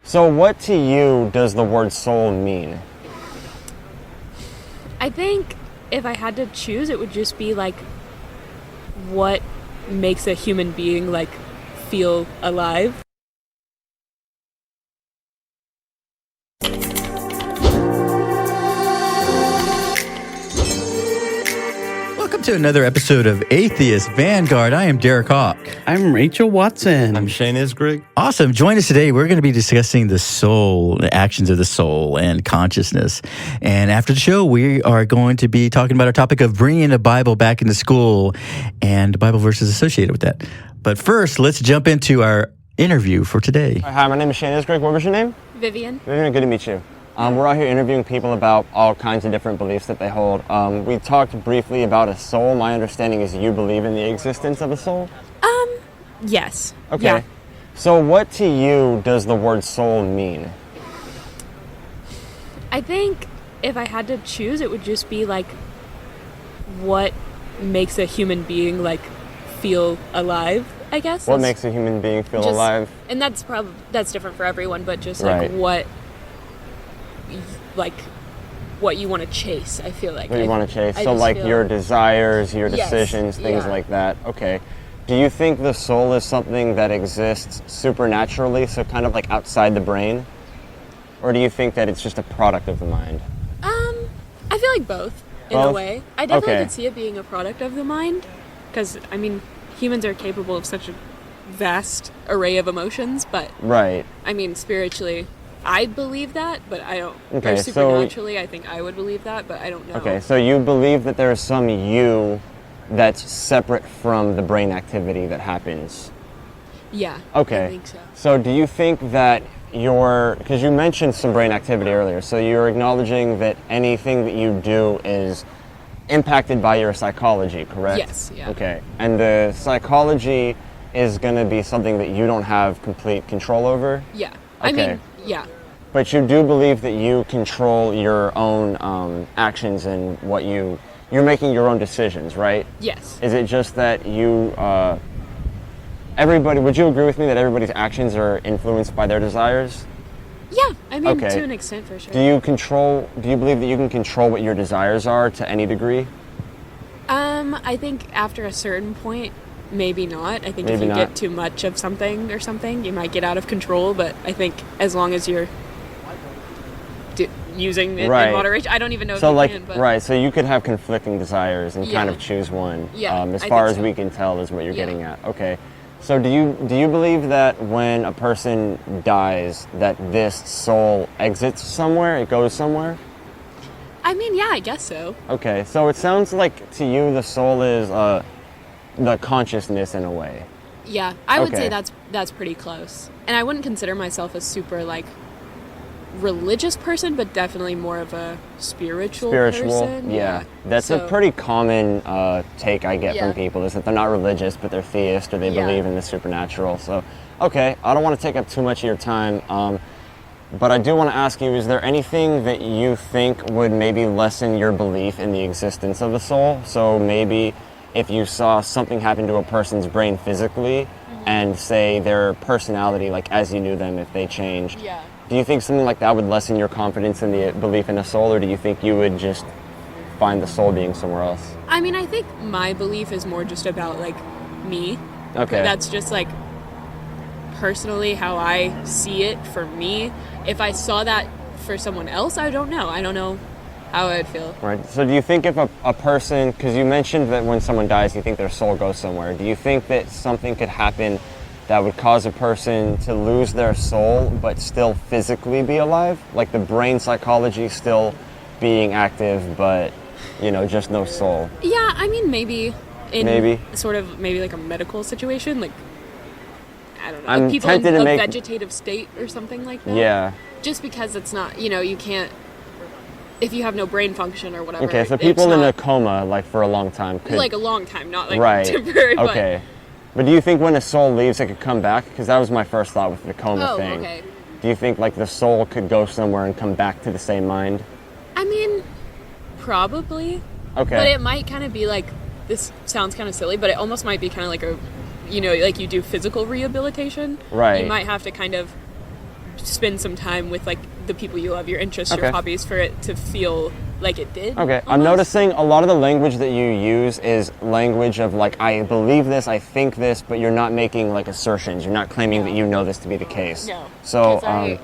So what to you does the word soul mean? I think if I had to choose, it would just be like what makes a human being like feel alive. Welcome to another episode of Atheist Vanguard. I am Derek Hawke. I'm Rachel Watson. I'm Shane Isgrig. Awesome. Join us today. We're going to be discussing the soul, the actions of the soul, and consciousness. And after the show, we are going to be talking about our topic of bringing the Bible back into school and Bible verses associated with that. But first, let's jump into our interview for today. Hi, my name is Shane Isgrig. What was your name? Vivian. Vivian, good to meet you. We're out here interviewing people about all kinds of different beliefs that they hold. We talked briefly about a soul. My understanding is you believe in the existence of a soul? Yes. Okay. Yeah. So what to you does the word soul mean? I think if I had to choose, it would just be like what makes a human being like feel alive, I guess. What makes a human being feel Just- alive? And that's different for everyone, but just Right. what you want to chase, I feel like. What you want to chase? I So just like feel- your desires, your Yes, decisions, things yeah. like that. Okay. Do you think the soul is something that exists supernaturally, so kind of like outside the brain? Or do you think that it's just a product of the mind? I feel like both, in a Both? way. I definitely Okay. could see it being a product of the mind, because, I mean, humans are capable of such a vast array of emotions, but, Right. I mean, spiritually, I believe that, but I don't. Okay, or so- supernaturally, I think I would believe that, but I don't know. Okay, so you believe that there is some you that's separate from the brain activity that happens. Yeah. Okay. I think so. So do you think that because you mentioned some brain activity earlier, so you're acknowledging that anything that you do is impacted by your psychology, correct? Yes, yeah. Okay, and the psychology is going to be something that you don't have complete control over? Yeah. Okay. I mean, yeah. But you do believe that you control your own actions and you're making your own decisions, right? Yes. Is it just that would you agree with me that everybody's actions are influenced by their desires? Yeah, I mean, Okay. to an extent, for sure. Do you believe that you can control what your desires are to any degree? I think after a certain point, maybe not. I think if Maybe you not. get too much of something or something, you might get out of control, but I think as long as you're using it Right. in moderation, I don't even know So if you like, can, but right, so you could have conflicting desires and kind Yeah. of choose one. Yeah, As I far think as so. we can tell is what you're Yeah. getting at. Okay. So do you believe that when a person dies that this soul exits somewhere, it goes somewhere? I mean, yeah, I guess so. Okay, so it sounds like to you the soul is the consciousness in a way. Yeah, I would Okay. say that's pretty close. And I wouldn't consider myself a super like religious person, but definitely more of a spiritual person. Yeah. That's a So- pretty common take I get Yeah. from people is that they're not religious, but they're theist or they Yeah. believe in the supernatural. So, okay, I don't want to take up too much of your time, but I do want to ask you, is there anything that you think would maybe lessen your belief in the existence of the soul? So maybe if you saw something happen to a person's brain physically and say their personality, like as you knew them, if they changed, Yeah. do you think something like that would lessen your confidence in the belief in a soul, or do you think you would just find the soul being somewhere else? I mean, I think my belief is more just about like me. Okay. That's just like personally how I see it for me. If I saw that for someone else, I don't know. I don't know how I'd feel. Right. So do you think if a person, because you mentioned that when someone dies, you think their soul goes somewhere. Do you think that something could happen that would cause a person to lose their soul but still physically be alive? Like the brain psychology still being active, but, just no soul. Yeah, I mean, maybe in Maybe. sort of maybe like a medical situation, like I don't know, I'm like people in tempted to a make- vegetative state or something like that. Yeah. Just because it's not, you can't, if you have no brain function or whatever. Okay, so it's people in a not- coma, like for a long time, could... like a long time, not like right. temporary. But, Okay. But do you think when a soul leaves, it could come back? Because that was my first thought with the coma Oh, thing. okay. Do you think like the soul could go somewhere and come back to the same mind? I mean, probably. Okay. But it might kind of be like, this sounds kind of silly, but it almost might be kind of like a, like you do physical rehabilitation. Right. You might have to kind of spend some time with like the people you love, your interests, Okay. your hobbies, for it to feel like it did. Okay, I'm almost. noticing a lot of the language that you use is language of like, I believe this, I think this, but you're not making like assertions. You're not claiming that you know this to be the case. No. So, 'Cause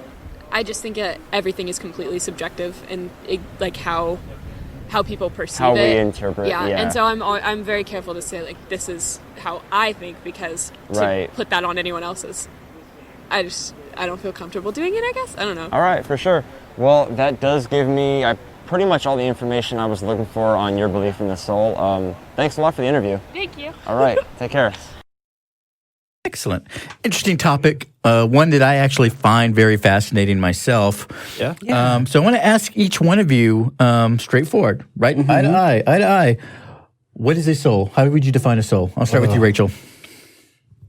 I just think that everything is completely subjective, and like how people perceive How it. we interpret, yeah. And so I'm very careful to say like, this is how I think, because to Right. put that on anyone else's, I don't feel comfortable doing it, I guess. I don't know. all right, for sure. Well, that does give me pretty much all the information I was looking for on your belief in the soul. Thanks a lot for the interview. Thank you. All right, take care. Excellent. Interesting topic. One that I actually find very fascinating myself. Yeah. So I want to ask each one of you, straightforward, right? Eye to eye. What is a soul? How would you define a soul? I'll start with you, Rachel.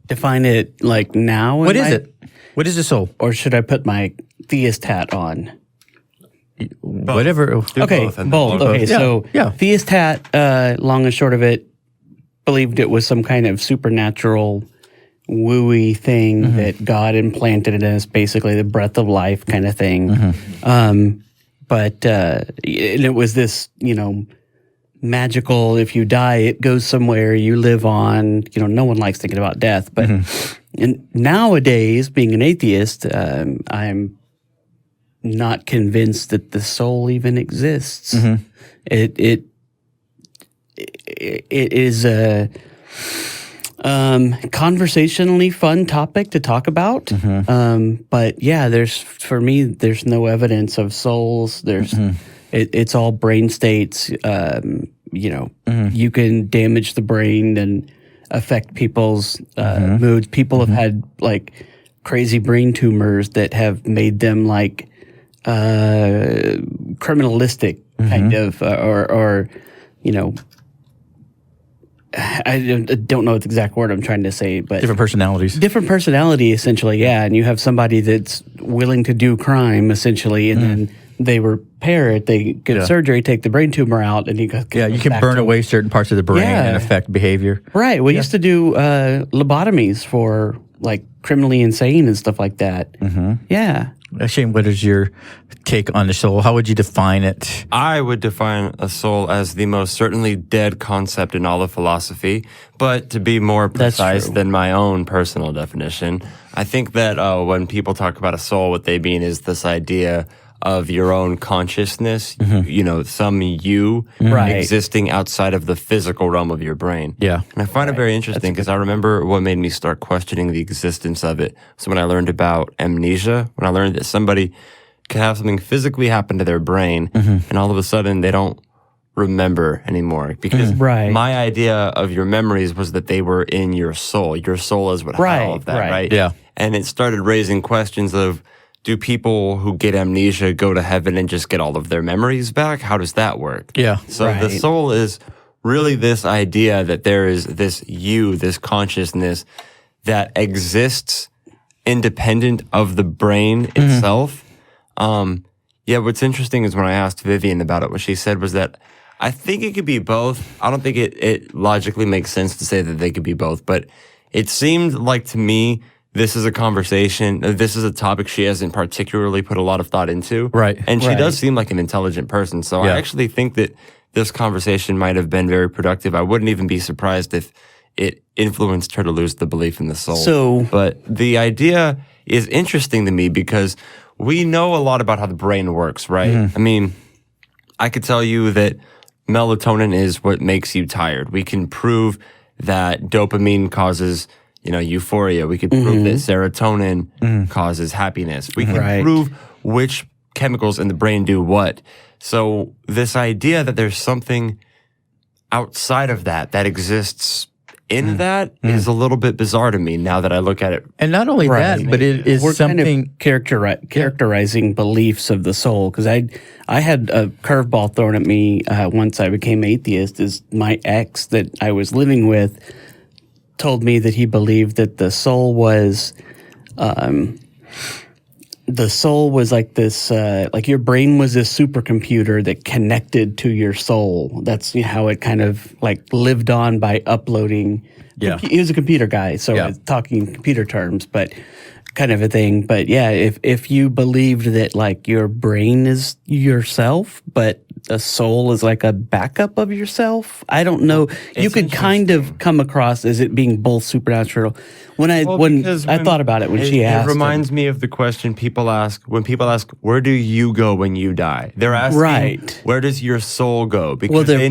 Define it like now. What is it? What is a soul? Or should I put my theist hat on? Whatever. Okay, both. Okay, Yeah, so yeah. theist hat, long and short of it, believed it was some kind of supernatural wooey thing that God implanted in us, basically the breath of life kind of thing. But it was this, magical, if you die, it goes somewhere, you live on. No one likes thinking about death. But and nowadays, being an atheist, I'm not convinced that the soul even exists. It is a conversationally fun topic to talk about. But yeah, for me, there's no evidence of souls. It's all brain states. You can damage the brain and affect people's moods. People have had like crazy brain tumors that have made them like criminalistic kind of, or I don't know the exact word I'm trying to say, but Different personalities. different personality, essentially, yeah. And you have somebody that's willing to do crime, essentially, and then they repair it. They get surgery, take the brain tumor out, and you go. Yeah, you can burn away certain parts of the brain and affect behavior. Right. We used to do lobotomies for like criminally insane and stuff like that. Yeah. Shane, what is your take on the soul? How would you define it? I would define a soul as the most certainly dead concept in all of philosophy, but to be more precise true. than my own personal definition, I think that when people talk about a soul, what they mean is this idea of your own consciousness, some you Right. existing outside of the physical realm of your brain. Yeah. And I find it very interesting because I remember what made me start questioning the existence of it. So when I learned about amnesia, when I learned that somebody could have something physically happen to their brain and all of a sudden they don't remember anymore. Because Right. my idea of your memories was that they were in your soul. Your soul is what had all of that, right? Yeah. And it started raising questions of, do people who get amnesia go to heaven and just get all of their memories back? How does that work? Yeah. So the Right. soul is really this idea that there is this you, this consciousness that exists independent of the brain itself. What's interesting is when I asked Vivian about it, what she said was that I think it could be both. I don't think it logically makes sense to say that they could be both, but it seemed like to me this is a conversation, this is a topic she hasn't particularly put a lot of thought into. Right. And she Right. does seem like an intelligent person. So Yeah. I actually think that this conversation might have been very productive. I wouldn't even be surprised if it influenced her to lose the belief in the soul. But the idea is interesting to me because we know a lot about how the brain works, right? I mean, I could tell you that melatonin is what makes you tired. We can prove that dopamine causes euphoria. We could prove that serotonin causes happiness. We can Right. prove which chemicals in the brain do what. So this idea that there's something outside of that exists in that is a little bit bizarre to me now that I look at it. And not only that, but it is We're something. kind of characterizing beliefs of the soul, because I had a curveball thrown at me once I became atheist. Is my ex that I was living with told me that he believed that the soul was like this, like your brain was this supercomputer that connected to your soul. That's how it kind of like lived on by uploading. Yeah. He was a computer guy, so Yeah. talking computer terms, but kind of a thing. But yeah, if you believed that like your brain is yourself, but a soul is like a backup of yourself, I don't know. You could kind of come across as it being both supernatural. When I thought about it when she asked, it reminds me of the question people ask when people ask, "Where do you go when you die?" They're asking, "Where does your soul go?" Because they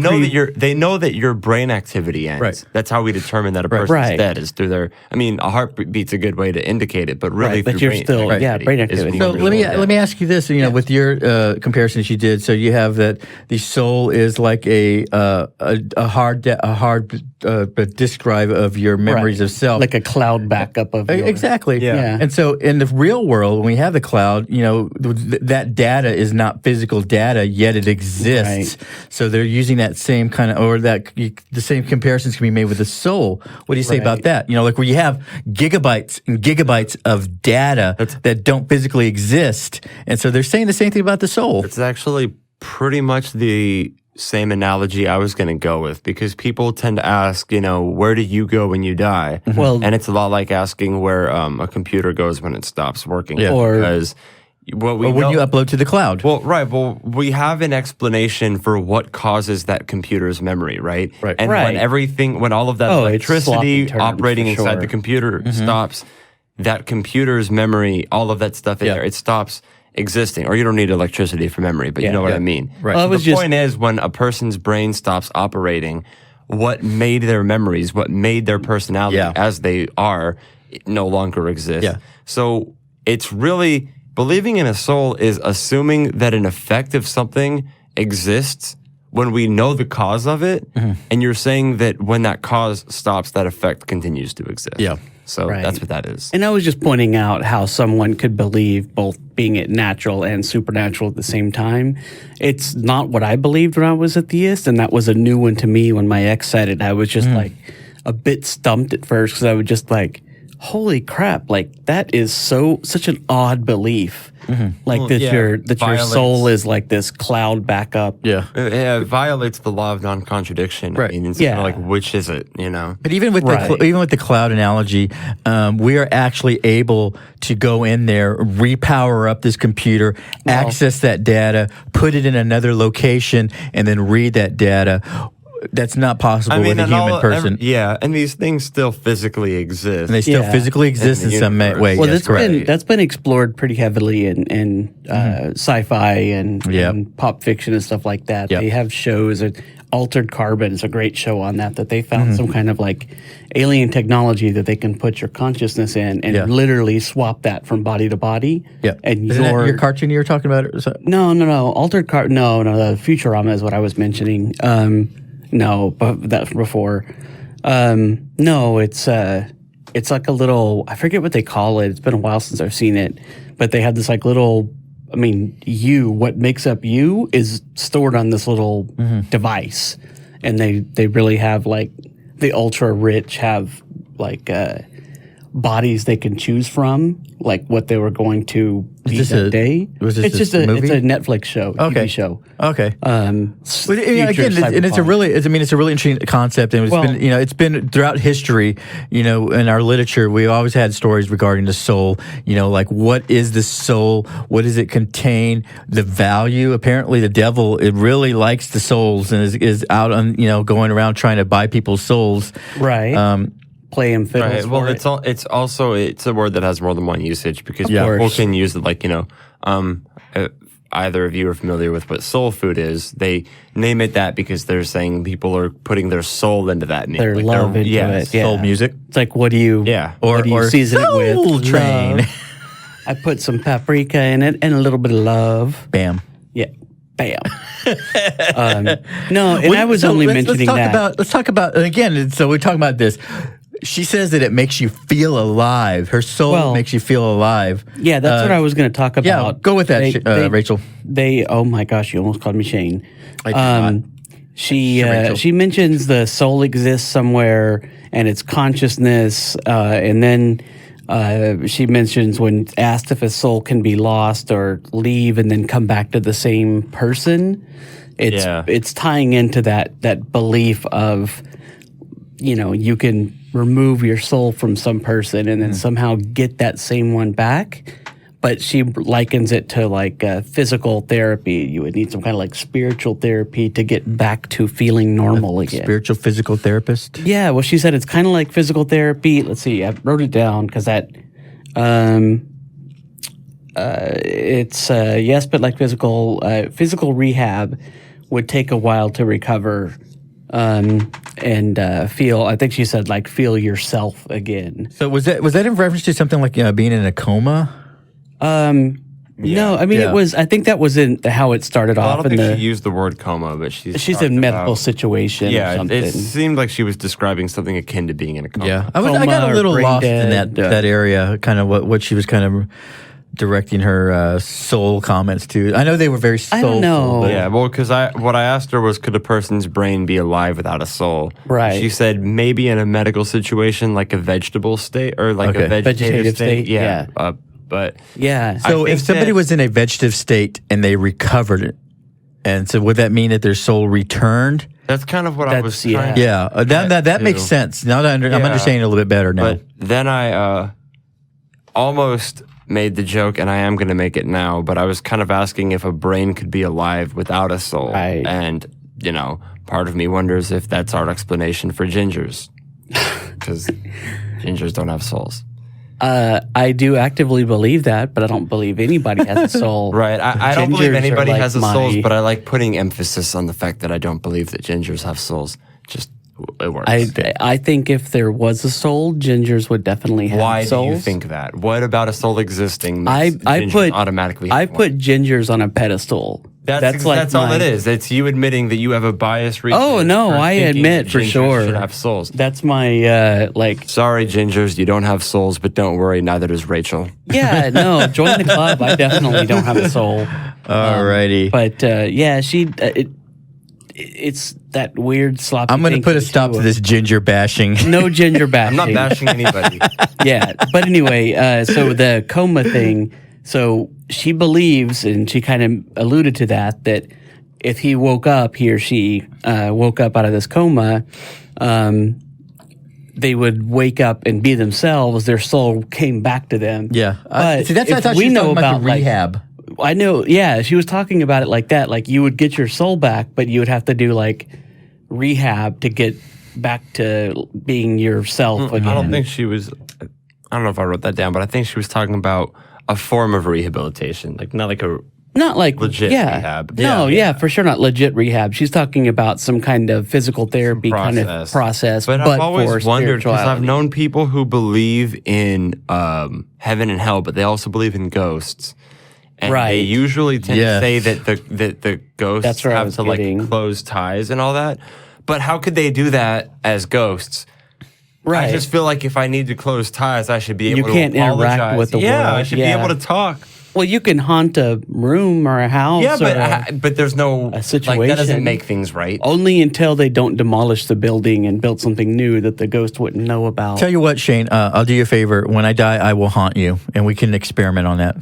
know that your brain activity ends. Right. That's how we determine that a person's dead is through their. I mean, a heartbeat's a good way to indicate it, but really, but you're still brain activity. So let me ask you this. You know, with your comparisons you did, so you have that the soul is like a hard disk drive of your memories of self, like a cloud backup of your, exactly. Yeah. And so in the real world, when we have the cloud, you know, that data is not physical data, yet it exists. Right. So they're using that same kind of, or the same comparisons can be made with the soul. What do you say about that? You know, like where you have gigabytes and gigabytes of data that don't physically exist. And so they're saying the same thing about the soul. It's actually pretty much the same analogy I was going to go with, because people tend to ask, you know, where do you go when you die? Well, and it's a lot like asking where a computer goes when it stops working. Yeah. Because when you upload to the cloud. Well, right. Well, we have an explanation for what causes that computer's memory, right? Right. And when all of that electricity operating inside the computer stops, that computer's memory, all of that stuff in there, it stops existing. Or you don't need electricity for memory, but you know what I mean. Right. Well, the point is, when a person's brain stops operating, what made their memories, what made their personality as they are, no longer exists. Yeah. So it's really, believing in a soul is assuming that an effect of something exists when we know the cause of it, and you're saying that when that cause stops, that effect continues to exist. Yeah. So that's what that is. And I was just pointing out how someone could believe both being it natural and supernatural at the same time. It's not what I believed when I was a theist, and that was a new one to me when my ex said it. I was just like a bit stumped at first, because I was just like, holy crap, like that is such an odd belief. Like your soul is like this cloud backup. Yeah. It violates the law of non-contradiction. Right. I mean, it's kind of like, which is it, you know? But even with the cloud analogy, we are actually able to go in there, repower up this computer, access that data, put it in another location, and then read that data. That's not possible with a human person. And these things still physically exist. And they still physically exist in some way. Well, that's been explored pretty heavily in sci-fi and pop fiction and stuff like that. Yep. They have shows. Altered Carbon is a great show on that they found some kind of like alien technology that they can put your consciousness in and literally swap that from body to body. Yeah. And Isn't that your cartoon you were talking about? No. Altered Carbon. No. The Futurama is what I was mentioning. No, but that's before. No, it's like a little, I forget what they call it. It's been a while since I've seen it, but they have this like little, I mean, what makes up you is stored on this little device. And they really have like, the ultra rich have like, bodies they can choose from, like what they were going to be that day. It's just a Netflix show, TV show. Okay. It's a really interesting concept, and it's been throughout history. You know, in our literature, we always had stories regarding the soul. You know, like what is the soul? What does it contain? The value. Apparently, the devil really likes the souls and is out on going around trying to buy people's souls. Right. Play and fiddles. Right. Well, it's a word that has more than one usage, because people can use it like either of you are familiar with what soul food is. They name it that because they're saying people are putting their soul into that meal. Their love into it. Yeah. Soul music. It's like, what do you season it with? Soul Train. I put some paprika in it and a little bit of love. Bam. Yeah. Bam. I was only mentioning that. Let's talk about, again, so we're talking about this. She says that it makes you feel alive. Her soul makes you feel alive. Yeah, that's what I was going to talk about. Yeah, go with that, Rachel. Oh my gosh, you almost called me Shane. I did not. She mentions the soul exists somewhere and its consciousness, and then she mentions when asked if a soul can be lost or leave and then come back to the same person. It's tying into that belief of, you can remove your soul from some person and then somehow get that same one back. But she likens it to like physical therapy. You would need some kind of like spiritual therapy to get back to feeling normal again. Spiritual physical therapist? Yeah, well, she said it's kind of like physical therapy. Let's see, I wrote it down because that, it's, yes, but like physical rehab would take a while to recover and feel, I think she said like feel yourself again. So was that in reference to something like being in a coma? No, I mean, it was, I think that was in how it started off. I don't think she used the word coma, but she's in medical situation or something. It seemed like she was describing something akin to being in a coma. Yeah, I got a little lost in that area, kind of what she was kind of directing her soul comments to. I know they were very soulful. I don't know. Yeah, well, because what I asked her was, could a person's brain be alive without a soul? Right. She said maybe in a medical situation, like a vegetable state or like a vegetative state. Yeah. But yeah. So if somebody was in a vegetative state and they recovered it, and so would that mean that their soul returned? That's kind of what I was trying to that makes sense. Now that I'm understanding a little bit better now. But then I almost made the joke, and I am going to make it now, but I was kind of asking if a brain could be alive without a soul. Right. And, part of me wonders if that's our explanation for gingers. Because gingers don't have souls. I do actively believe that, but I don't believe anybody has a soul. Right. I don't believe Gingers anybody are like has a soul, but I like putting emphasis on the fact that I don't believe that gingers have souls. Just, it works. I think if there was a soul, gingers would definitely have Why souls. do you think that? What about a soul existing makes I gingers automatically have I one? put gingers on a pedestal. That's all it is. It's you admitting that you have a biased reason. Oh, no, I admit for gingers sure. should have souls. That's my, Sorry, gingers, you don't have souls, but don't worry, neither does Rachel. Yeah, no, join the club. I definitely don't have a soul. Alrighty. But, it's that weird sloppy I'm going to put a stop to this ginger bashing. No ginger bashing. I'm not bashing anybody. Yeah, but anyway, so the coma thing, so she believes, and she kind of alluded to that if he woke up, he or she woke up out of this coma, they would wake up and be themselves. Their soul came back to them. Yeah. But See, that's what I thought she was talking about the rehab. I know, yeah, she was talking about it like that. Like you would get your soul back, but you would have to do like rehab to get back to being yourself again. I don't think she was, I don't know if I wrote that down, but I think she was talking about a form of rehabilitation, like not like legit rehab. No, for sure not legit rehab. She's talking about some kind of physical therapy kind of process. But I've always wondered, because I've known people who believe in heaven and hell, but they also believe in ghosts. And they usually tend to say that the ghosts have to like close ties and all that. But how could they do that as ghosts? Right. I just feel like if I need to close ties, I should be able to You can't interact with the world. Yeah, I should be able to talk. Well, you can haunt a room or a house. Yeah, but there's no a situation. Like, that doesn't make things right. Only until they don't demolish the building and build something new that the ghost wouldn't know about. Tell you what, Shane, I'll do you a favor. When I die, I will haunt you, and we can experiment on that.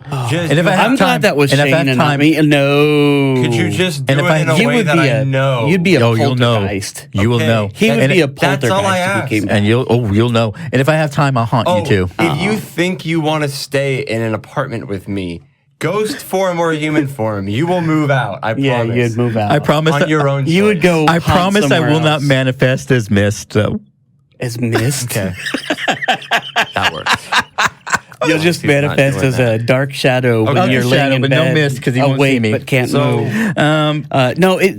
And if I'm glad that was Shane and not me. No. Could you just do it in a way that I know? You'd be a poltergeist. You will know. He would be a poltergeist. That's all I ask. And you'll know. And if I have time, I'll haunt you too. If you think you want to stay in an apartment with me, ghost form or human form, you will move out. I promise. Yeah, you'd move out. I promise. On your own choice. You would go. I promise I will not manifest as mist, though. As mist? Okay. That works. You'll just manifest as a dark shadow when you're laying in bed. No mist because he won't see me. But can't move.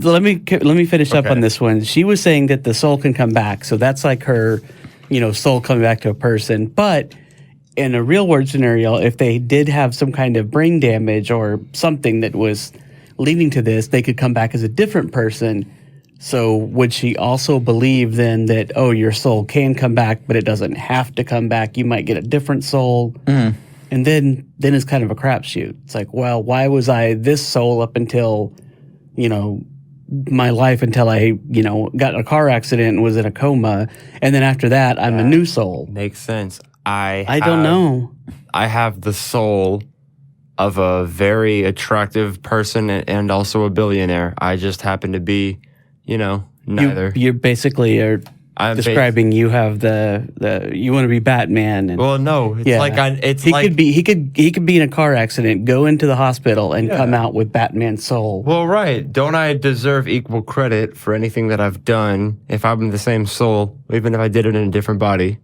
Let me finish up on this one. She was saying that the soul can come back, so that's like her, soul coming back to a person. But in a real world scenario, if they did have some kind of brain damage or something that was leading to this, they could come back as a different person. So would she also believe then that, your soul can come back, but it doesn't have to come back? You might get a different soul. And then it's kind of a crapshoot. It's like, well, why was I this soul up until, my life until I, got in a car accident and was in a coma. And then after that, I'm a new soul. Makes sense. I don't know. I have the soul of a very attractive person and also a billionaire. I just happen to be, neither. You basically are describing you have the you want to be Batman. And, well, no, it's he could be in a car accident, go into the hospital, and come out with Batman's soul. Well, right. Don't I deserve equal credit for anything that I've done if I'm the same soul, even if I did it in a different body?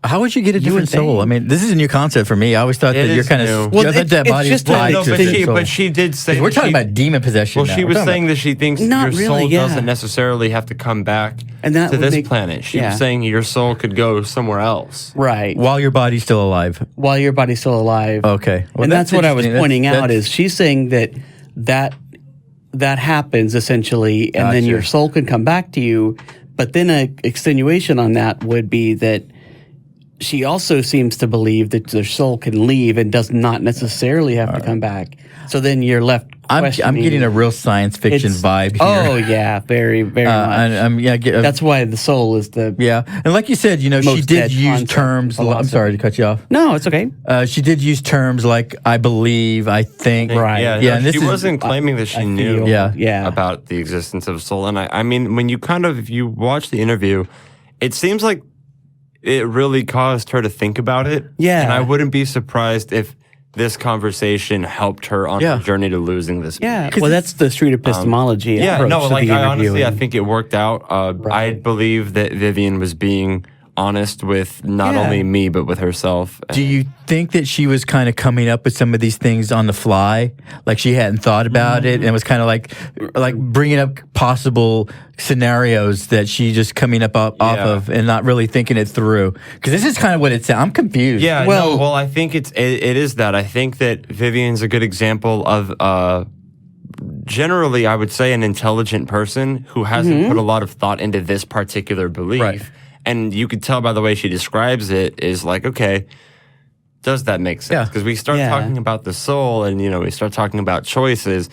How would you get a different soul? I mean, this is a new concept for me. I always thought that you're kind of that body is tied to the soul. But she did say we're talking about demon possession. Well, she was saying that she thinks your soul doesn't necessarily have to come back to this planet. She was saying your soul could go somewhere else, right? While your body's still alive. While your body's still alive. Okay, well, and that's what I was pointing out. Is she's saying that happens essentially, and then your soul can come back to you. But then an extenuation on that would be that she also seems to believe that their soul can leave and does not necessarily have to come back. So then you're left questioning. I'm getting a real science fiction vibe here. Oh, yeah, very, very much. That's why the soul is the and like you said, she did use terms. I'm sorry to cut you off. No, it's okay. She did use terms like I believe, I think. Right. Yeah. And she wasn't claiming that she knew about the existence of soul. And I mean, when if you watch the interview, it seems like it really caused her to think about it. Yeah. And I wouldn't be surprised if this conversation helped her on her journey to losing this. Yeah. Well, that's the street epistemology approach I think it worked out. I believe that Vivian was being honest with not only me, but with herself. Do you think that she was kind of coming up with some of these things on the fly? Like she hadn't thought about it and was kind of like bringing up possible scenarios that she just coming up off of and not really thinking it through? Because this is kind of what it sounds. I'm confused. Yeah. Well, I think it is that. I think that Vivian's a good example of generally, I would say, an intelligent person who hasn't put a lot of thought into this particular belief. Right. And you could tell by the way she describes it is like, okay, does that make sense? Because we start talking about the soul and, we start talking about choices.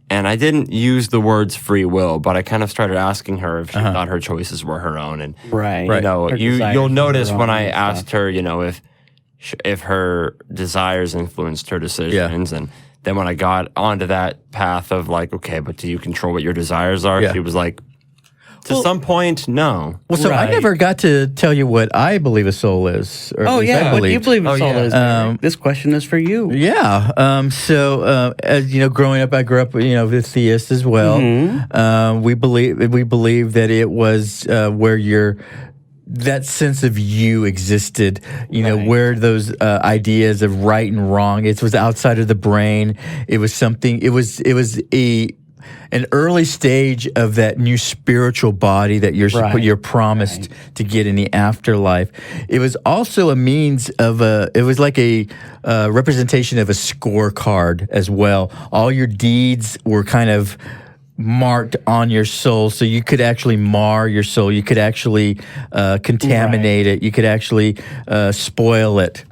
And I didn't use the words free will, but I kind of started asking her if she thought her choices were her own. And, you'll notice when I asked her, if her desires influenced her decisions. And then when I got onto that path of like, okay, but do you control what your desires are? She was like, to some point, no. Well, so I never got to tell you what I believe a soul is. Or what do you believe a soul is? This question is for you. Yeah. As growing up, I grew up, with theists as well. We believe that it was where that sense of you existed, where those ideas of right and wrong. It was outside of the brain. It was something. It was an early stage of that new spiritual body that you're promised to get in the afterlife. It was also a means of it was like a representation of a scorecard as well. All your deeds were kind of marked on your soul, so you could actually mar your soul. You could actually contaminate it. You could actually spoil it.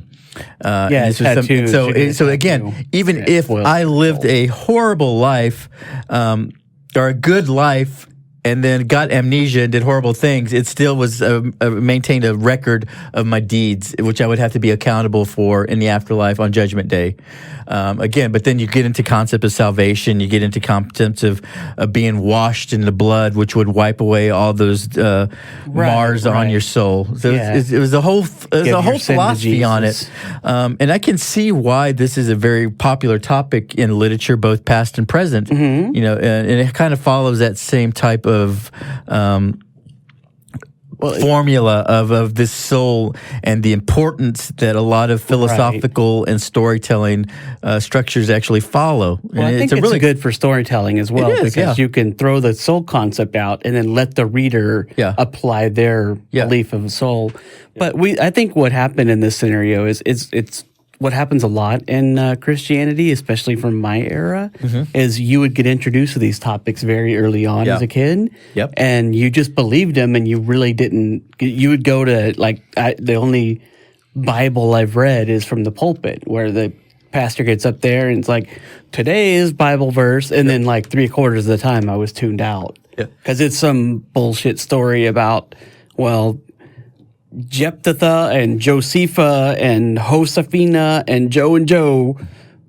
So again, even if I lived a horrible life or a good life and then got amnesia and did horrible things, it still was maintained a record of my deeds, which I would have to be accountable for in the afterlife on Judgment Day. But then you get into concept of salvation, you get into concepts of being washed in the blood, which would wipe away all those mars on your soul. So it was a whole philosophy on it. And I can see why this is a very popular topic in literature, both past and present. And it kind of follows that same type of formula of this soul and the importance that a lot of philosophical and storytelling structures actually follow. Well, I think it's really good for storytelling as well, because you can throw the soul concept out and then let the reader apply their belief of a soul. But I think what happened in this scenario is it's what happens a lot in Christianity, especially from my era, is you would get introduced to these topics very early on as a kid, and you just believed them, and you really didn't. You would go to the only Bible I've read is from the pulpit, where the pastor gets up there and it's like, today's Bible verse, and then like 3/4 of the time I was tuned out because it's some bullshit story about Jephthah and Josephah and Josephina and Joe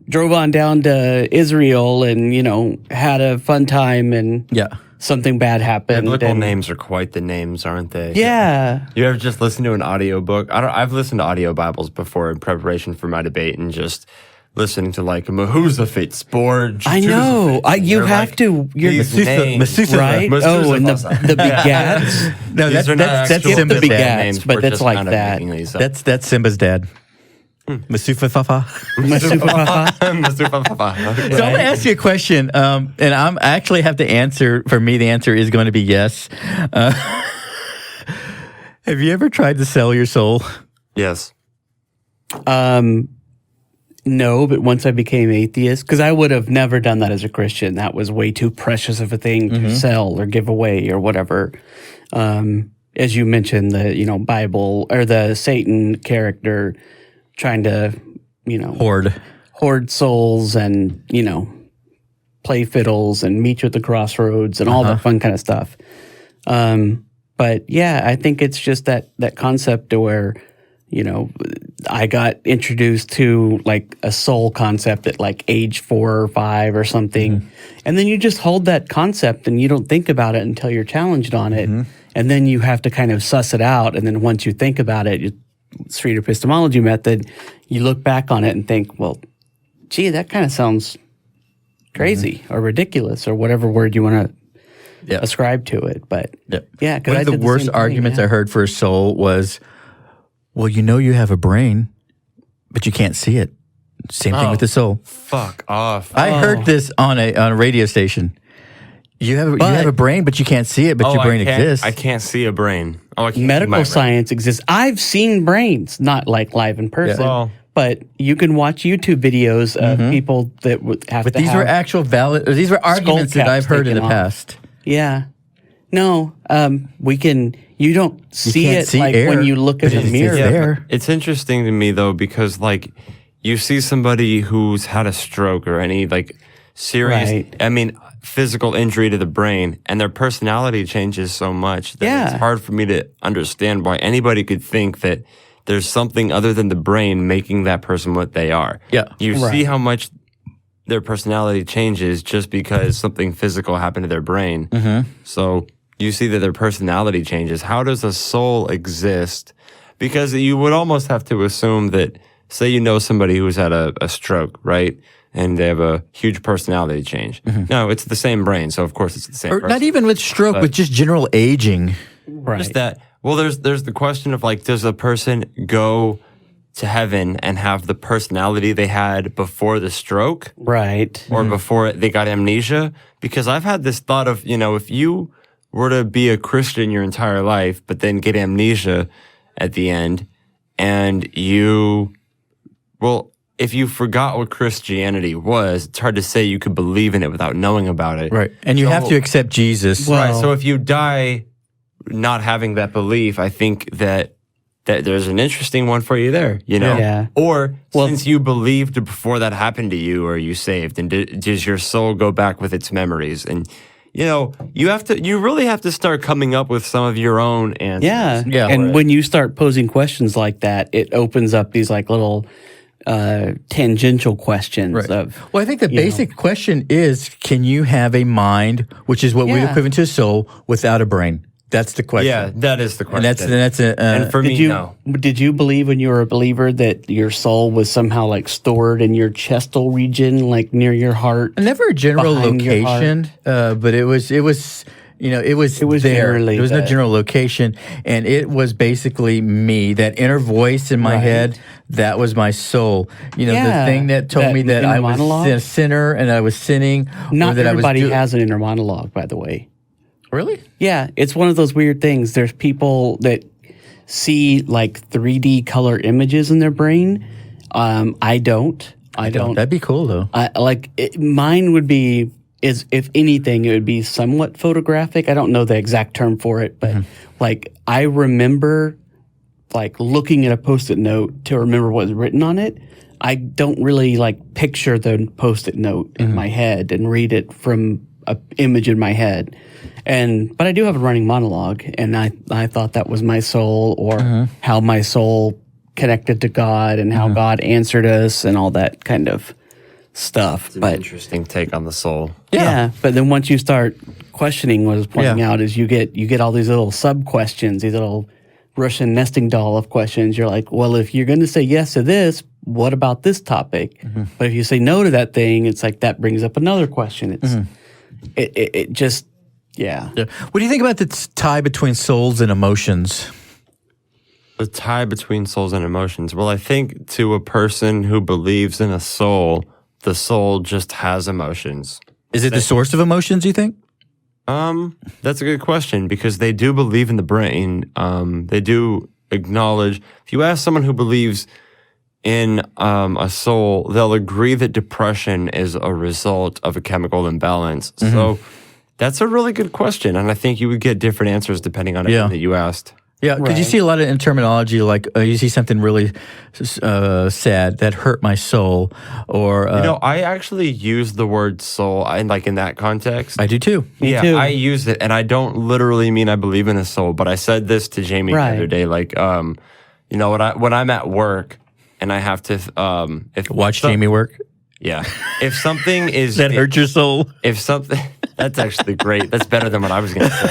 drove on down to Israel and, had a fun time. And something bad happened. Biblical names are quite the names, aren't they? Yeah. You ever just listen to an audiobook? I've listened to audio Bibles before in preparation for my debate, and just listening to like Mahuzafit, Sporge. I know. You have to. You're Methuselah, right? Oh, and the begats. No, that's Skip Simba's the dad. begats, but that's like that. That's Simba's dad. Masufafafa. Masufafafa. So I'm going to ask you a question, and I'm actually have to answer. For me, the answer is going to be yes. Have you ever tried to sell your soul? Yes. No, but once I became atheist, because I would have never done that as a Christian. That was way too precious of a thing to sell or give away or whatever. As you mentioned, the Bible or the Satan character trying to hoard souls and play fiddles and meet you at the crossroads and all that fun kind of stuff. But yeah, I think it's just that concept to where I got introduced to like a soul concept at like age 4 or 5 or something. And then you just hold that concept and you don't think about it until you're challenged on it. And then you have to kind of suss it out. And then once you think about it, street epistemology method, you look back on it and think, well, gee, that kind of sounds crazy or ridiculous or whatever word you want to ascribe to it. But yeah, one of the worst arguments I heard for a soul was, well, you have a brain, but you can't see it. Same thing with the soul. Fuck off. I heard this on a radio station. You have a brain, but you can't see it, but your brain exists. I can't see a brain. I can't Medical science exists. I've seen brains, not like live in person, but you can watch YouTube videos of people that would have but to these were actual valid. These were arguments that I've heard in the past. Yeah. No, we can. You don't see can't it see like air, when you look in the mirror. There. It's interesting to me though, because like you see somebody who's had a stroke or any like serious, physical injury to the brain, and their personality changes so much that it's hard for me to understand why anybody could think that there's something other than the brain making that person what they are. Yeah. You see how much their personality changes just because something physical happened to their brain. So you see that their personality changes. How does a soul exist? Because you would almost have to assume that, say somebody who's had a stroke, right? And they have a huge personality change. No, it's the same brain, so of course it's the same Or person. not even with stroke, but just general aging. Right. Just that. Well, there's the question of like, does a person go to heaven and have the personality they had before the stroke? Right. Or before they got amnesia? Because I've had this thought of, if you were to be a Christian your entire life, but then get amnesia at the end, and if you forgot what Christianity was, it's hard to say you could believe in it without knowing about it. Right. And you have to accept Jesus. Right. So if you die not having that belief, I think that there's an interesting one for you there, Yeah. Or since you believed before that happened to you, are you saved? And does your soul go back with its memories? And you really have to start coming up with some of your own answers. Yeah. And when you start posing questions like that, it opens up these like little tangential questions of. Well, I think the basic question is, can you have a mind, which is what we equivalent to a soul, without a brain? That's the question. Yeah, that is the question. And and for me, no. Did you believe when you were a believer that your soul was somehow like stored in your chestal region, like near your heart? Never a general location, but it was there. There was no general location, and it was basically me. That inner voice in my head, that was my soul. The thing that told me that I was a sinner and I was sinning. Not everybody has an inner monologue, by the way. Really? Yeah, it's one of those weird things. There's people that see like 3D color images in their brain. I don't. That'd be cool though. Mine would be. If anything, it would be somewhat photographic. I don't know the exact term for it, but like I remember like looking at a Post-it note to remember what was written on it. I don't really like picture the Post-it note in my head and read it from an image in my head. But I do have a running monologue, and I thought that was my soul, or how my soul connected to God and how God answered us and all that kind of stuff. It's an But interesting take on the soul. yeah, but then once you start questioning, what I was pointing out is you get all these little sub questions, these little Russian nesting doll of questions. You're like, well, if you're going to say yes to this, what about this topic? But if you say no to that thing, it's like that brings up another question. It's it just Yeah. What do you think about the tie between souls and emotions? The tie between souls and emotions. Well, I think to a person who believes in a soul, the soul just has emotions. Is it the source of emotions, you think? That's a good question because they do believe in the brain. They do acknowledge. If you ask someone who believes in a soul, they'll agree that depression is a result of a chemical imbalance. So that's a really good question, and I think you would get different answers depending on everything that you asked. Yeah, because you see a lot of in terminology, like you see something really sad that hurt my soul, or I actually use the word soul in that context. I do too. Me too. I use it, and I don't literally mean I believe in a soul, but I said this to Jamie the other day, when I'm at work and I have to Watch Jamie work. Yeah, if something is That hurt your soul. If something. That's actually great. That's better than what I was going to say.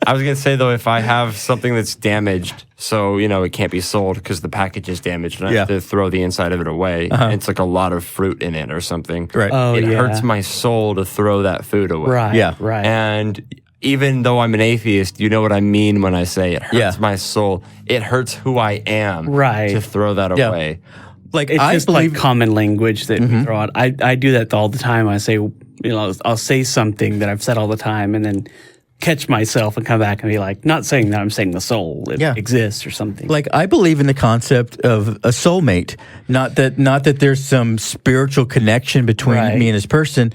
I was going to say, though, if I have something that's damaged, so, it can't be sold because the package is damaged and I have to throw the inside of it away. It's like a lot of fruit in it or something. Right. Oh, it hurts my soul to throw that food away. Right. Yeah. Right. And even though I'm an atheist, you know what I mean when I say it hurts my soul. It hurts who I am to throw that away. Like It's I just believe, like common language that we throw out. I do that all the time. I say, I'll say something that I've said all the time and then catch myself and come back and be like, not saying that I'm saying the soul exists or something. like I believe in the concept of a soulmate. Not that there's some spiritual connection between me and this person,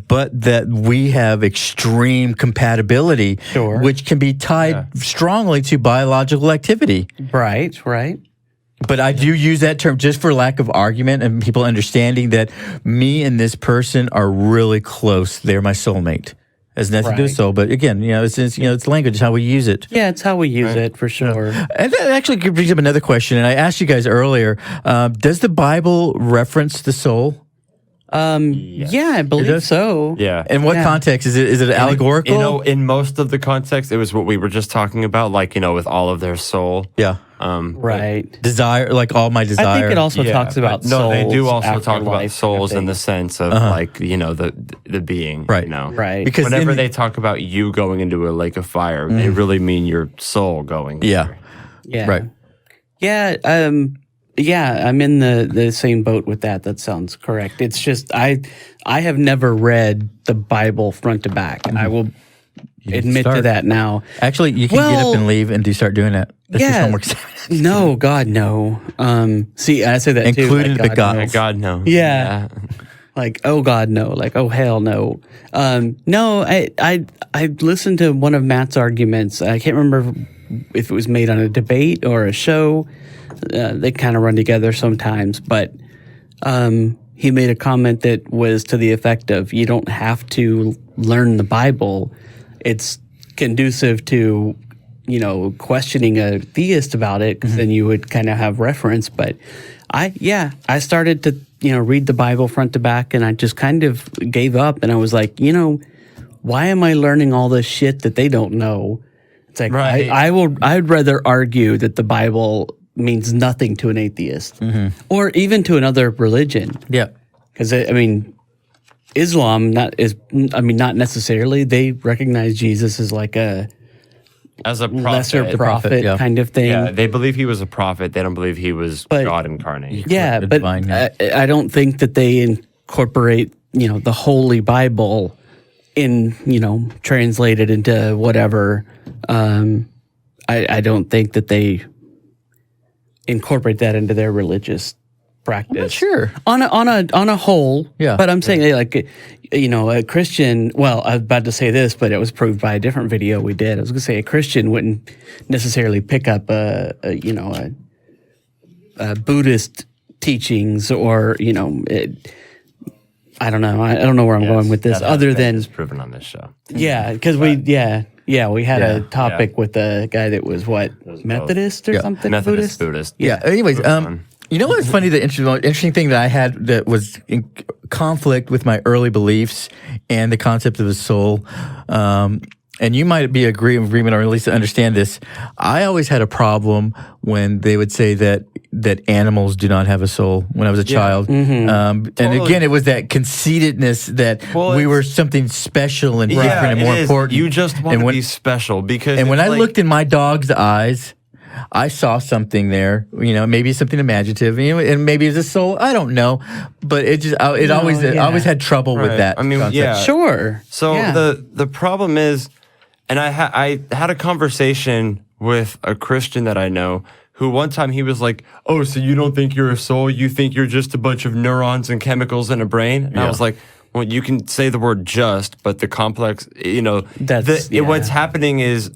but that we have extreme compatibility, which can be tied strongly to biological activity. Right. But I do use that term just for lack of argument and people understanding that me and this person are really close. They're my soulmate. Has nothing to do with soul, but again, it's language, it's how we use it. Yeah, it's how we use it for sure. And that actually brings up another question, and I asked you guys earlier, does the Bible reference the soul? Yeah, I believe so. Yeah. In what context? Is it allegorical? In most of the context, it was what we were just talking about, with all of their soul. Yeah. Right. Desire, like all my desire. I think it also talks about souls. No, they do also talk about afterlife souls kind in of the thing. sense of the being. Right. Right. Because whenever they talk about you going into a lake of fire, they really mean your soul going there. Yeah. Right. Yeah. Yeah, I'm in the same boat with that. That sounds correct. It's just I have never read the Bible front to back, and I will admit to that now. Actually, you can get up and leave and start doing that. That's just homework. No, God, no. See, I say that including too. the God. God, no. Yeah. Like, oh God, no. Like, oh hell, no. No, I listened to one of Matt's arguments. I can't remember if it was made on a debate or a show. They kind of run together sometimes, but he made a comment that was to the effect of, you don't have to learn the Bible. It's conducive to, questioning a theist about it, because then you would kind of have reference. But I started to, read the Bible front to back, and I just kind of gave up, and I was like, why am I learning all this shit that they don't know? It's like, I'd rather argue that the Bible means nothing to an atheist or even to another religion. Yeah. Because, Islam not necessarily. They recognize Jesus as like as a prophet, lesser prophet kind of thing. Yeah, they believe he was a prophet. They don't believe he was God incarnate. Yeah, but I don't think that they incorporate, the Holy Bible in, translated into whatever. I don't think that they incorporate that into their religious practice. Sure. On a whole. Yeah. But I'm saying a Christian, well, I was about to say this, but it was proved by a different video we did. I was going to say a Christian wouldn't necessarily pick up a Buddhist teachings or, I don't know. I don't know where I'm going with this other than is proven on this show. Yeah, because we had a topic with a guy that was Methodist or something? Methodist Buddhist. Yeah. Anyways, You know what's funny? The interesting thing that I had that was in conflict with my early beliefs and the concept of the soul, and you might be agreement or at least understand this. I always had a problem when they would say that animals do not have a soul when I was a child. Totally. And again, it was that conceitedness that we were something special and different and more important. You just want to be special because. And when I looked in my dog's eyes, I saw something there, maybe something imaginative, and maybe it's a soul. I don't know, but I always had trouble with that. I mean, concept. Sure. So the problem is, and I had a conversation with a Christian that I know who one time he was like, "Oh, so you don't think you're a soul? You think you're just a bunch of neurons and chemicals in a brain?" And I was like, "Well, you can say the word just, but the complex, what's happening is."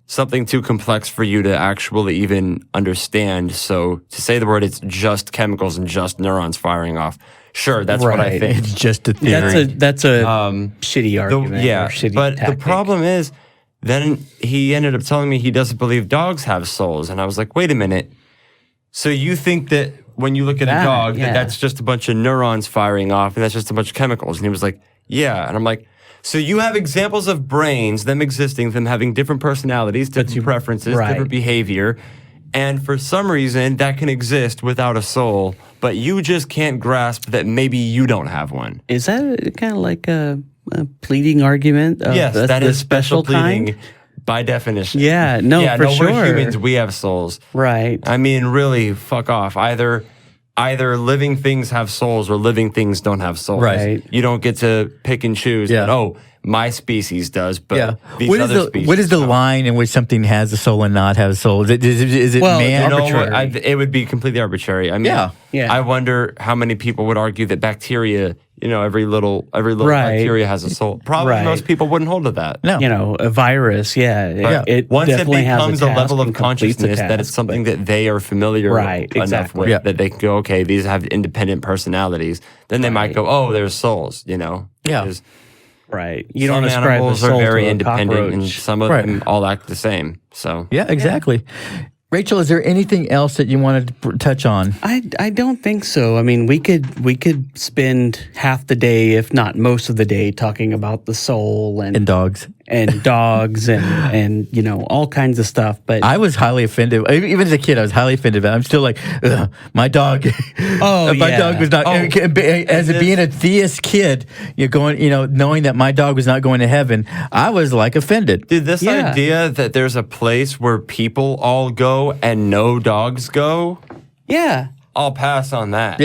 Something too complex for you to actually even understand. So to say the word, it's just chemicals and just neurons firing off. Sure, that's what I think. It's just a theory. That's a shitty argument. Shitty but tactic. the problem is, then he ended up telling me he doesn't believe dogs have souls, and I was like, wait a minute. So you think that when you look at a dog, that's just a bunch of neurons firing off, and that's just a bunch of chemicals? And he was like, yeah, and I'm like. So you have examples of brains, them existing, them having different personalities, different preferences, different behavior, and for some reason that can exist without a soul, but you just can't grasp that maybe you don't have one. Is that kind of like a pleading argument? Yes, that is special pleading by definition. Yeah, for sure. We're humans, we have souls. Right. I mean, really, fuck off. Either living things have souls or living things don't have souls. Right. You don't get to pick and choose that, my species does, but these other species what is the don't. line in which something has a soul and not has a soul? Is it arbitrary? It would be completely arbitrary. I mean, I wonder how many people would argue that bacteria, every little bacteria has a soul. Probably most people wouldn't hold to that. No. A virus, It once it becomes a level of consciousness that it's something that they are familiar enough with, that they can go, okay, these have independent personalities, then they might go, oh, there's souls, Right. You don't some ascribe animals a soul are very to a independent, cockroach. and some of them all act the same. So yeah, exactly. Rachel, is there anything else that you wanted to touch on? I don't think so. I mean, we could spend half the day, if not most of the day, talking about the soul and dogs and all kinds of stuff. But I was highly offended. Even as a kid, I was highly offended. I'm still like, my dog. My dog was not. Being a theist kid, knowing that my dog was not going to heaven, I was like offended. Dude, this idea that there's a place where people all go and no dogs go. Yeah. I'll pass on that.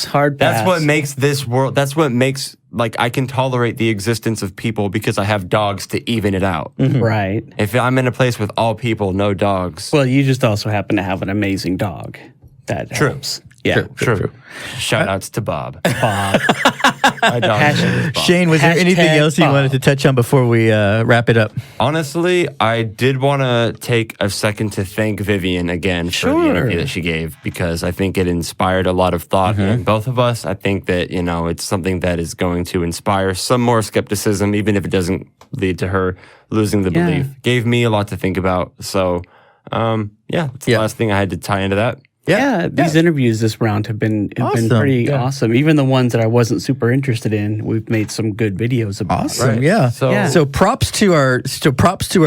Hard pass. That's what makes this world, I can tolerate the existence of people because I have dogs to even it out. Mm-hmm. Right. If I'm in a place with all people, no dogs. Well, you just also happen to have an amazing dog. That helps. Yeah. True. Shout outs to Bob. My dog Shane, was there anything else you wanted to touch on before we wrap it up? Honestly, I did want to take a second to thank Vivian again for the interview that she gave, because I think it inspired a lot of thought in both of us. I think that, it's something that is going to inspire some more skepticism, even if it doesn't lead to her losing the belief. Gave me a lot to think about. So, that's the last thing I had to tie into that. Yeah, these interviews this round have been pretty awesome. Even the ones that I wasn't super interested in, we've made some good videos about. Awesome, yeah. So props to our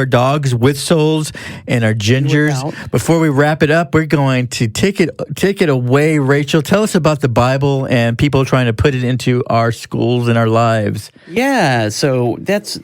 dogs with souls and our gingers. Before we wrap it up, we're going to take it away. Rachel, tell us about the Bible and people trying to put it into our schools and our lives. Yeah, so that's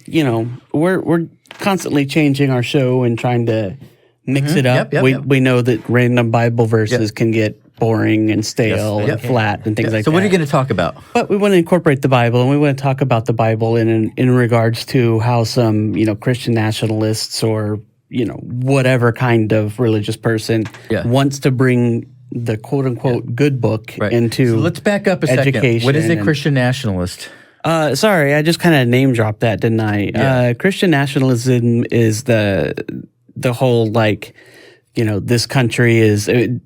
we're constantly changing our show and trying to mix it up. We know that random Bible verses can get boring and stale and flat and things like that. So what are you going to talk about? But we want to incorporate the Bible, and we want to talk about the Bible in regards to how some Christian nationalists or whatever kind of religious person wants to bring the quote unquote good book into. So let's back up a education. Second. What is a Christian nationalist? Sorry, I just kind of name dropped that, didn't I? Yeah. Christian nationalism is the whole this country is, again,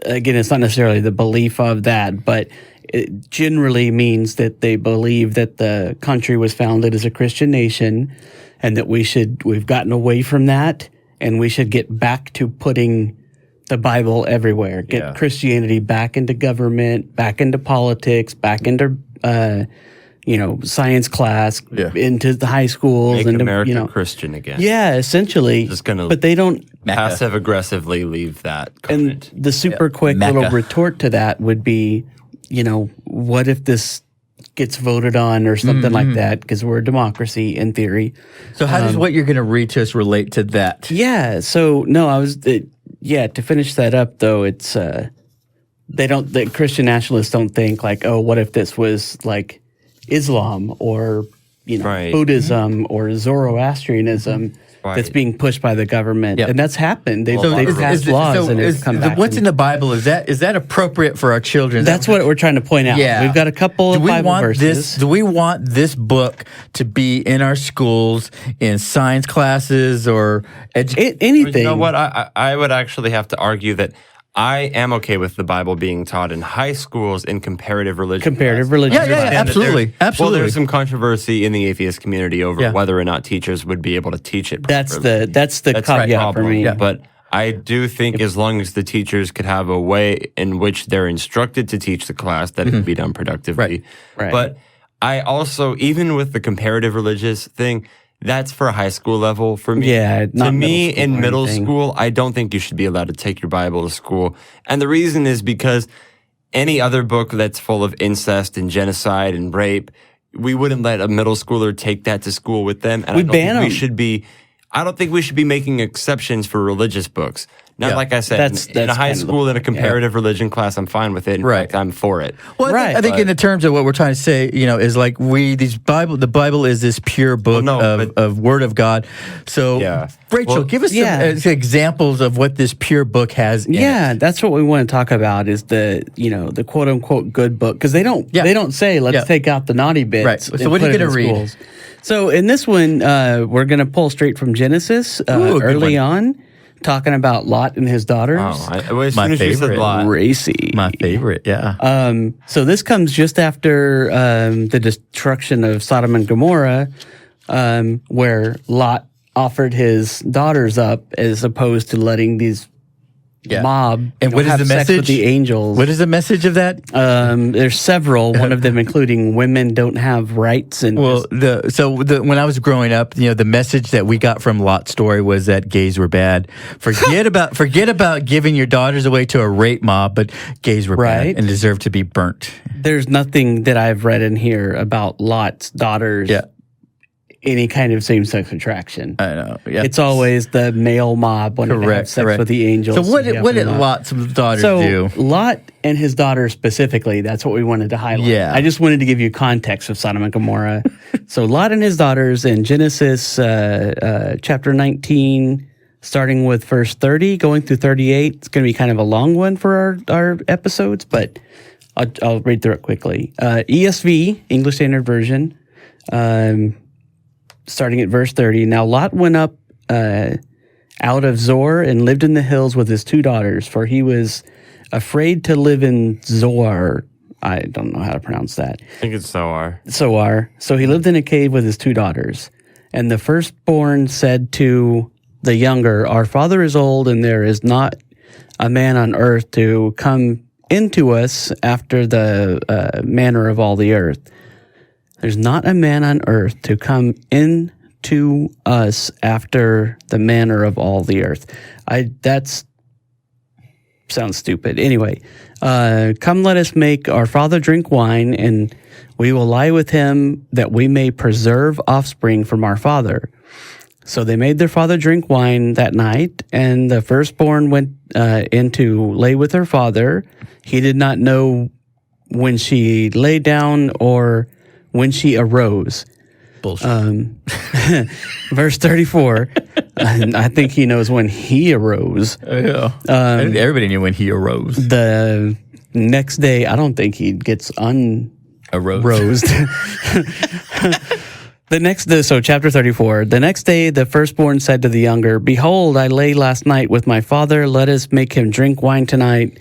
it's not necessarily the belief of that, but it generally means that they believe that the country was founded as a Christian nation and that we've gotten away from that and we should get back to putting the Bible everywhere. Get Christianity back into government, back into politics, back into science class, into the high schools, Make into America Christian again. Yeah, essentially. Just gonna, but they don't passive aggressively leave that comment. And the super quick little retort to that would be, what if this gets voted on or something like that? Because we're a democracy in theory. So how does what you're going to read to us relate to that? Yeah. So no, to finish that up though, it's the Christian nationalists don't think like, oh, what if this was like Islam or Buddhism or Zoroastrianism that's being pushed by the government, and that's happened. They've passed laws and it's come back. What's in the Bible is that appropriate for our children? That's what we're trying to point out. Yeah. We've got a couple of Bible verses. Do we want this book to be in our schools, in science classes, or anything? You know what? I would actually have to argue that I am okay with the Bible being taught in high schools in comparative religion. Yeah, absolutely. Well, there's some controversy in the atheist community over whether or not teachers would be able to teach it properly. That's the caveat for me. But I do think as long as the teachers could have a way in which they're instructed to teach the class, that it can be done productively. Right. But I also, even with the comparative religious thing, that's for a high school level for me. Yeah, to me, in middle school, I don't think you should be allowed to take your Bible to school. And the reason is because any other book that's full of incest and genocide and rape, we wouldn't let a middle schooler take that to school with them. And I don't think we should be making exceptions for religious books. Now, like I said, in a high school, in a comparative religion class, I'm fine with it. In fact, I'm for it. Well, I think in the terms of what we're trying to say, is like the Bible is this pure book of Word of God. So, Rachel, give us some examples of what this pure book has in it. That's what we want to talk about is the quote unquote good book, because they don't say let's take out the naughty bits. Right. So what are you going to read? So in this one, we're going to pull straight from Genesis early on. Talking about Lot and his daughters. My favorite. Lot. Racy. My favorite, yeah. So this comes just after the destruction of Sodom and Gomorrah, where Lot offered his daughters up as opposed to letting these mob and what is the message with the angels. What is the message of that? There's several. One of them including women don't have rights. And when I was growing up, the message that we got from Lot's story was that gays were bad. Forget about giving your daughters away to a rape mob, but gays were bad and deserve to be burnt. There's nothing that I've read in here about Lot's daughters. Yeah. Any kind of same-sex attraction. I know. Yeah. It's always the male mob wanting to have sex with the angels. So what did Lot's daughters do? Lot and his daughter specifically, that's what we wanted to highlight. Yeah. I just wanted to give you context of Sodom and Gomorrah. So Lot and his daughters in Genesis chapter 19, starting with verse 30, going through 38. It's going to be kind of a long one for our episodes, but I'll read through it quickly. ESV, English Standard Version, starting at verse 30. Now Lot went up out of Zoar and lived in the hills with his two daughters, for he was afraid to live in Zoar. I don't know how to pronounce that. I think it's Zoar. So he lived in a cave with his two daughters. And the firstborn said to the younger, our father is old, and there is not a man on earth to come into us after the manner of all the earth. There's not a man on earth to come into us after the manner of all the earth. That's sounds stupid. Anyway, come let us make our father drink wine, and we will lie with him that we may preserve offspring from our father. So they made their father drink wine that night, and the firstborn went in to lay with her father. He did not know when she lay down or when she arose. Bullshit. Verse 34, I think he knows when he arose. Yeah. Everybody knew when he arose. The next day, I don't think he gets unrosed. So chapter 34, the next day the firstborn said to the younger, behold, I lay last night with my father. Let us make him drink wine tonight.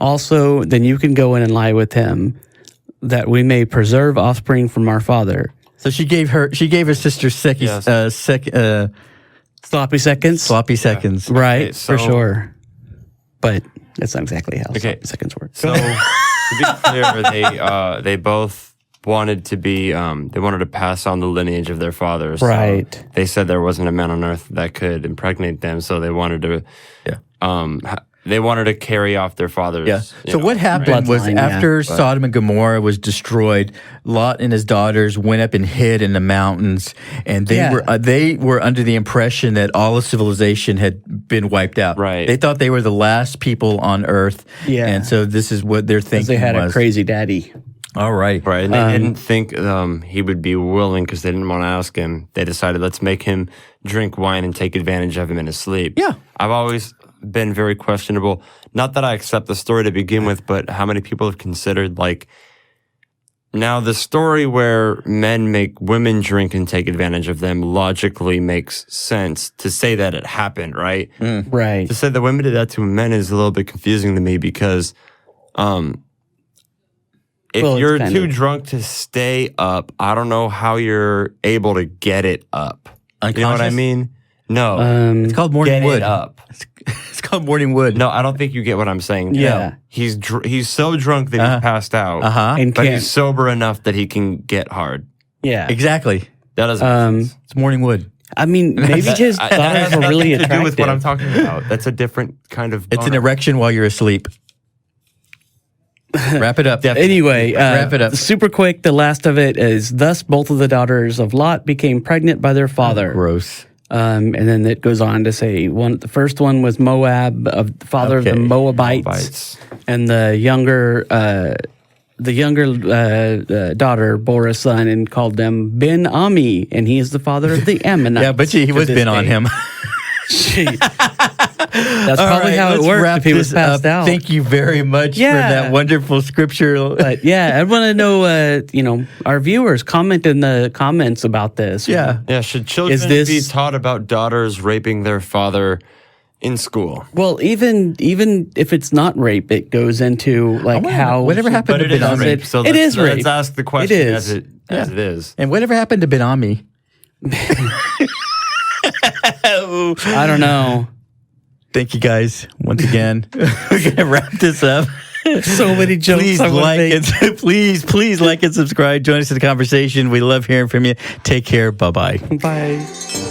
Also, then you can go in and lie with him, that we may preserve offspring from our father. So she gave her sister sloppy seconds. Sloppy seconds. Yeah. Right, for sure. but that's not exactly how Okay. seconds work. So to be clear, they both wanted to be they wanted to pass on the lineage of their fathers. Right. So they said there wasn't a man on earth that could impregnate them, so they wanted to they wanted to carry off their father's. Yeah. So what happened was Bloodline, after Sodom and Gomorrah was destroyed, Lot and his daughters went up and hid in the mountains, and they were under the impression that all of civilization had been wiped out. Right. They thought they were the last people on Earth. Yeah. And so this is what they're thinking. They had was. a crazy daddy. All right. Right, and they didn't think he would be willing because they didn't want to ask him. They decided, let's make him drink wine and take advantage of him in his sleep. Yeah. I've always been very questionable. Not that I accept the story to begin with, but how many people have considered, like, now the story where men make women drink and take advantage of them logically makes sense to say that it happened, right? Right. To say that women did that to men is a little bit confusing to me because if you're too drunk to stay up, I don't know how you're able to get it up. You know what I mean? No. It's called morning Get wood. it up. It's called morning wood. No, I don't think you get what I'm saying. Yeah. He's so drunk that he's passed out, And but can't- he's sober enough that he can get hard. Yeah. Exactly. That doesn't make sense. It's morning wood. I mean, maybe his That daughters has were really nothing to do with what I'm attractive. talking about. That's a different kind of It's an boner. erection while you're asleep. Wrap it up. Anyway, Wrap it up. super quick. The last of it is, thus both of the daughters of Lot became pregnant by their father. Gross. And then it goes on to say the first one was Moab, of the father of the Moabites, and the younger daughter bore a son and called them Ben Ami, and he is the father of the Ammonites. Yeah, but he was been on him. That's probably how it worked if he was passed out. Thank you very much for that wonderful scripture. But yeah, I want to know, our viewers comment in the comments about this. Yeah. Yeah, should children be taught about daughters raping their father in school? Well, even if it's not rape, it goes into how whatever happened But to it is Ben rape. Ami. So it is rape. let's ask the question as it is. And whatever happened to Ben Ami? I don't know. Thank you guys once again. We're gonna wrap this up. So many jokes. Please please like and subscribe. Join us in the conversation. We love hearing from you. Take care. Bye-bye. Bye.